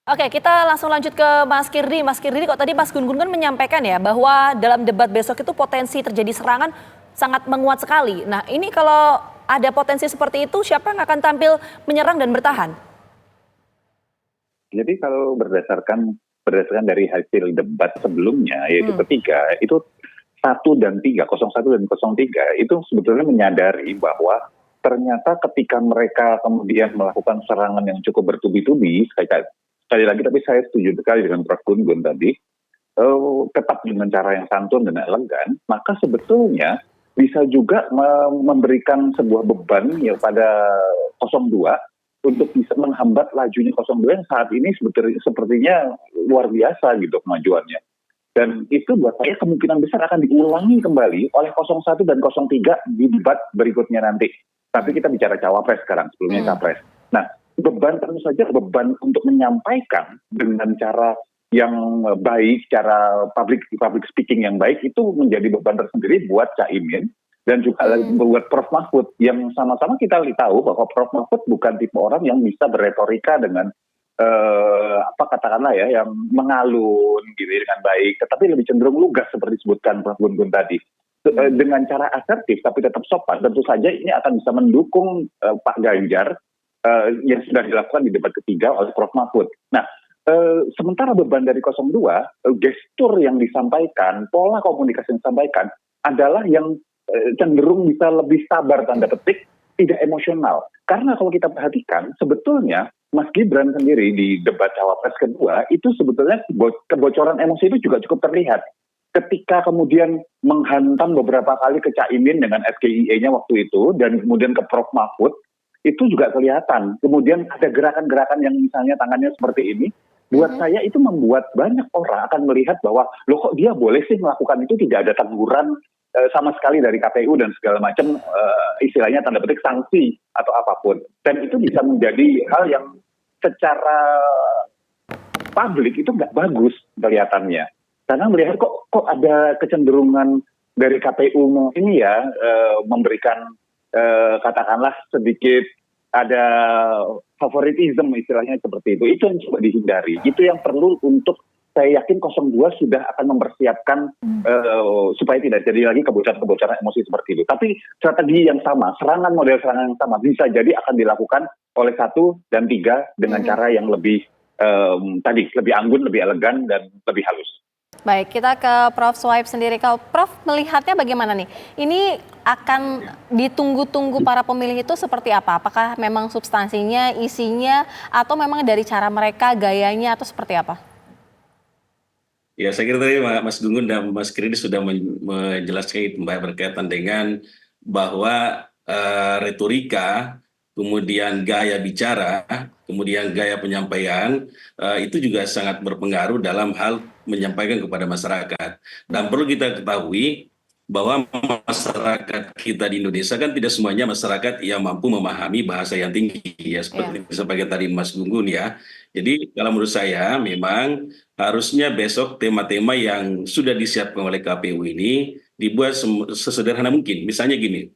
Oke, kita langsung lanjut ke Mas Kirdi. Mas Kirdi, kok tadi Mas Gun-Gun kan menyampaikan ya bahwa dalam debat besok itu potensi terjadi serangan sangat menguat sekali. Nah, ini kalau ada potensi seperti itu, siapa yang akan tampil menyerang dan bertahan? Jadi kalau berdasarkan dari hasil debat sebelumnya, yaitu ketiga, itu 1 dan 3, 01 dan 03, itu sebetulnya menyadari bahwa ternyata ketika mereka kemudian melakukan serangan yang cukup bertubi-tubi, sekali lagi, tapi saya setuju sekali dengan Prof. Gun-Gun tadi, tetap dengan cara yang santun dan elegan, maka sebetulnya bisa juga memberikan sebuah beban ya pada 02 untuk bisa menghambat lajunya 02 yang saat ini sepertinya luar biasa gitu kemajuannya. Dan itu buat saya kemungkinan besar akan diulangi kembali oleh 01 dan 03 di debat berikutnya nanti. Tapi kita bicara cawapres sekarang, sebelumnya capres. Nah, tentu saja beban untuk menyampaikan dengan cara yang baik, cara public speaking yang baik, itu menjadi beban tersendiri buat Caimin dan juga buat Prof. Mahfud, yang sama-sama kita tahu bahwa Prof. Mahfud bukan tipe orang yang bisa berretorika dengan katakanlah ya, yang mengalun gitu dengan baik, tetapi lebih cenderung lugas seperti disebutkan Prof. Gun-Gun tadi. Dengan cara asertif tapi tetap sopan, tentu saja ini akan bisa mendukung Pak Ganjar yang sudah dilakukan di debat ketiga oleh Prof. Mahfud. Nah, sementara beban dari 02, gestur yang disampaikan, pola komunikasi yang disampaikan adalah yang cenderung bisa lebih sabar, tanda petik, tidak emosional. Karena kalau kita perhatikan, sebetulnya Mas Gibran sendiri di debat cawapres kedua, itu sebetulnya kebocoran emosi itu juga cukup terlihat. Ketika kemudian menghantam beberapa kali ke Caimin dengan FGIE-nya waktu itu, dan kemudian ke Prof. Mahfud, itu juga kelihatan. Kemudian ada gerakan-gerakan yang misalnya tangannya seperti ini, buat saya itu membuat banyak orang akan melihat bahwa, loh kok dia boleh sih melakukan itu, tidak ada teguran sama sekali dari KPU dan segala macam, istilahnya tanda petik sanksi atau apapun. Dan itu bisa menjadi hal yang secara publik itu nggak bagus kelihatannya. Karena melihat kok ada kecenderungan dari KPU ini ya, memberikan katakanlah sedikit ada favoritisme, istilahnya seperti itu. Itu yang coba dihindari. Itu yang perlu untuk, saya yakin 02 sudah akan mempersiapkan supaya tidak jadi lagi kebocoran-kebocoran emosi seperti itu. Tapi strategi yang sama, model serangan yang sama bisa jadi akan dilakukan oleh 1 dan 3 dengan cara yang lebih lebih anggun, lebih elegan, dan lebih halus. Baik, kita ke Prof. Suhaib sendiri. Kalau Prof melihatnya bagaimana nih? Ini akan ditunggu-tunggu para pemilih itu seperti apa? Apakah memang substansinya, isinya, atau memang dari cara mereka, gayanya, atau seperti apa? Ya, saya kira tadi Mas Gun-Gun dan Mas Kirdi sudah menjelaskan itu, Mbak, berkaitan dengan bahwa retorika, kemudian gaya bicara, kemudian gaya penyampaian, itu juga sangat berpengaruh dalam hal menyampaikan kepada masyarakat. Dan perlu kita ketahui bahwa masyarakat kita di Indonesia kan tidak semuanya masyarakat yang mampu memahami bahasa yang tinggi, ya, seperti disampaikan tadi Mas Gun-Gun ya. Jadi kalau menurut saya memang harusnya besok tema-tema yang sudah disiapkan oleh KPU ini dibuat sesederhana mungkin. Misalnya gini,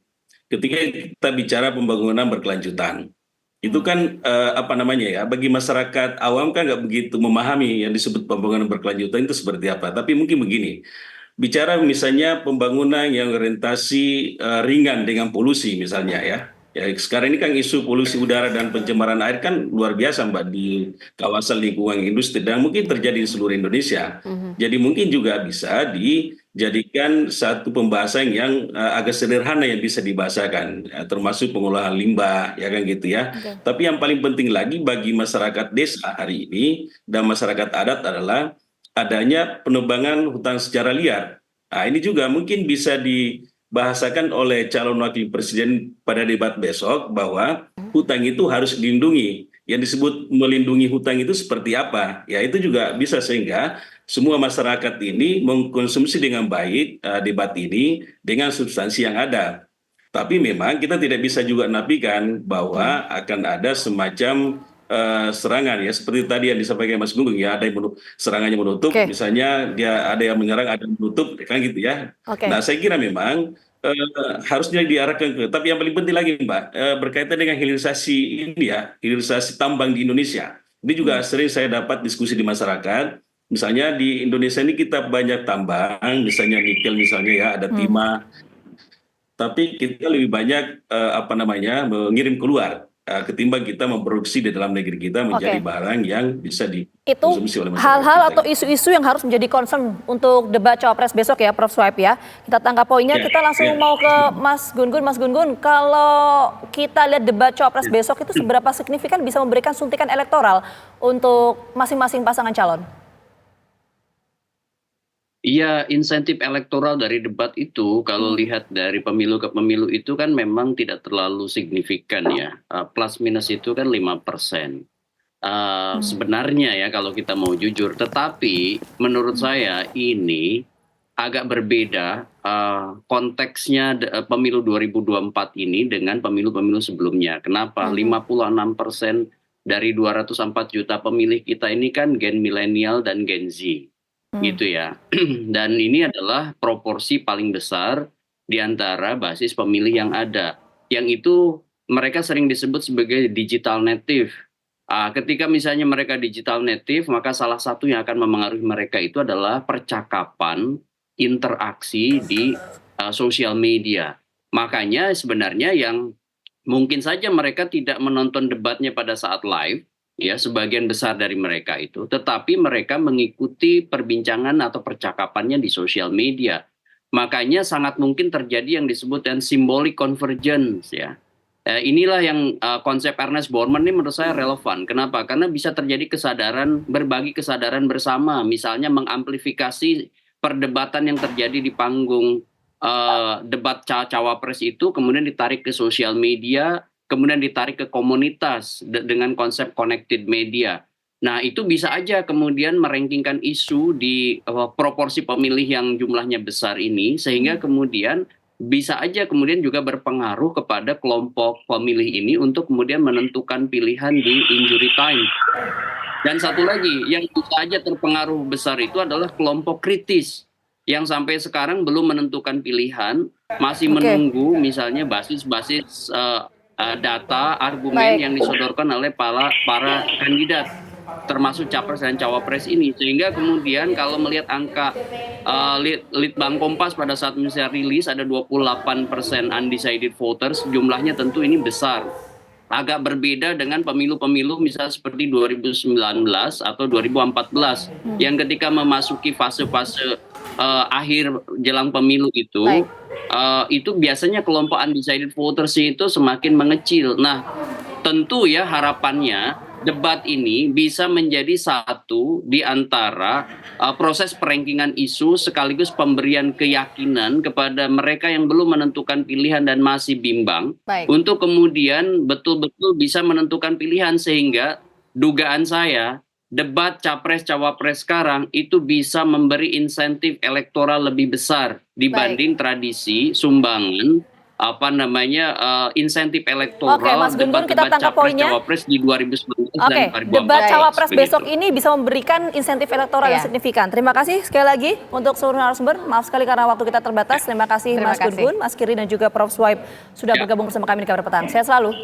ketika kita bicara pembangunan berkelanjutan, itu kan apa namanya ya, bagi masyarakat awam kan nggak begitu memahami yang disebut pembangunan berkelanjutan itu seperti apa. Tapi mungkin begini, bicara misalnya pembangunan yang orientasi ringan dengan polusi misalnya ya. Ya, sekarang ini kan isu polusi udara dan pencemaran air kan luar biasa, Mbak, di kawasan lingkungan industri dan mungkin terjadi di seluruh Indonesia. Jadi mungkin juga bisa dijadikan satu pembahasan yang agak sederhana yang bisa dibahasakan, termasuk pengolahan limbah, ya kan gitu ya. Tapi yang paling penting lagi bagi masyarakat desa hari ini dan masyarakat adat adalah adanya penebangan hutan secara liar. Nah, ini juga mungkin bisa dibahasakan oleh calon wakil presiden pada debat besok bahwa hutan itu harus dilindungi. Yang disebut melindungi hutan itu seperti apa? Ya, itu juga bisa sehingga semua masyarakat ini mengkonsumsi dengan baik debat ini dengan substansi yang ada. Tapi memang kita tidak bisa juga nafikan bahwa akan ada semacam serangan ya, seperti tadi yang disampaikan Mas Gunggung ya, ada yang serangannya menutup, misalnya dia ada yang menyerang, ada yang menutup, kan gitu ya. Nah, saya kira memang harusnya diarahkan ke, tapi yang paling penting lagi Mbak, berkaitan dengan hilirisasi ini ya, hilirisasi tambang di Indonesia. Ini juga sering saya dapat diskusi di masyarakat. Misalnya di Indonesia ini kita banyak tambang, misalnya nikel misalnya ya, ada timah, tapi kita lebih banyak mengirim keluar ketimbang kita memproduksi di dalam negeri kita menjadi Oke. barang yang bisa Itu dikonsumsi oleh masyarakat Hal-hal kita. atau isu-isu yang harus menjadi concern untuk debat cawapres besok ya, Prof. Swipe ya. Kita tangkap poinnya, Ya, kita langsung ya. mau ke Mas Gun-Gun. Mas Gun-Gun, kalau kita lihat debat cawapres besok itu seberapa signifikan bisa memberikan suntikan elektoral untuk masing-masing pasangan calon? Iya, insentif elektoral dari debat itu kalau lihat dari pemilu ke pemilu itu kan memang tidak terlalu signifikan ya. Plus minus itu kan 5%. Sebenarnya ya kalau kita mau jujur, tetapi menurut saya ini agak berbeda konteksnya pemilu 2024 ini dengan pemilu-pemilu sebelumnya. Kenapa? 56% dari 204 juta pemilih kita ini kan gen milenial dan gen Z. Gitu ya. Dan ini adalah proporsi paling besar di antara basis pemilih yang ada. Yang itu mereka sering disebut sebagai digital native. Ketika misalnya mereka digital native, maka salah satu yang akan memengaruhi mereka itu adalah percakapan, interaksi di sosial media. Makanya sebenarnya yang mungkin saja mereka tidak menonton debatnya pada saat live, ya sebagian besar dari mereka itu, tetapi mereka mengikuti perbincangan atau percakapannya di sosial media. Makanya sangat mungkin terjadi yang disebut dengan symbolic convergence ya. Inilah yang konsep Ernest Borman ini menurut saya relevan. Kenapa? Karena bisa terjadi kesadaran, berbagi kesadaran bersama, misalnya mengamplifikasi perdebatan yang terjadi di panggung debat cawapres itu kemudian ditarik ke sosial media, kemudian ditarik ke komunitas dengan konsep connected media. Nah, itu bisa aja kemudian merankingkan isu di proporsi pemilih yang jumlahnya besar ini, sehingga kemudian bisa aja kemudian juga berpengaruh kepada kelompok pemilih ini untuk kemudian menentukan pilihan di injury time. Dan satu lagi, yang bisa aja terpengaruh besar itu adalah kelompok kritis, yang sampai sekarang belum menentukan pilihan, masih menunggu misalnya basis-basis data, argumen yang disodorkan oleh para kandidat, termasuk capres dan cawapres ini. Sehingga kemudian kalau melihat angka Litbang Kompas pada saat misalnya rilis ada 28% undecided voters, jumlahnya tentu ini besar. Agak berbeda dengan pemilu-pemilu misalnya seperti 2019 atau 2014 yang ketika memasuki fase-fase akhir jelang pemilu itu biasanya kelompok undecided voters itu semakin mengecil. Nah, tentu ya harapannya debat ini bisa menjadi satu di antara proses perankingan isu sekaligus pemberian keyakinan kepada mereka yang belum menentukan pilihan dan masih bimbang untuk kemudian betul-betul bisa menentukan pilihan, sehingga dugaan saya debat capres-cawapres sekarang itu bisa memberi insentif elektoral lebih besar dibanding tradisi sumbangan insentif elektoral. Oke, Mas Gun-Gun, kita tangkap poinnya. Capres-cawapres di 2019 dan 2024. Debat cawapres begitu. besok ini bisa memberikan insentif elektoral yang signifikan. Terima kasih sekali lagi untuk seluruh narasumber. Maaf sekali karena waktu kita terbatas. Terima kasih Mas Gun-Gun, Mas Kiri dan juga Prof. Swipe sudah bergabung bersama kami di Kabar Petang. Sehat selalu.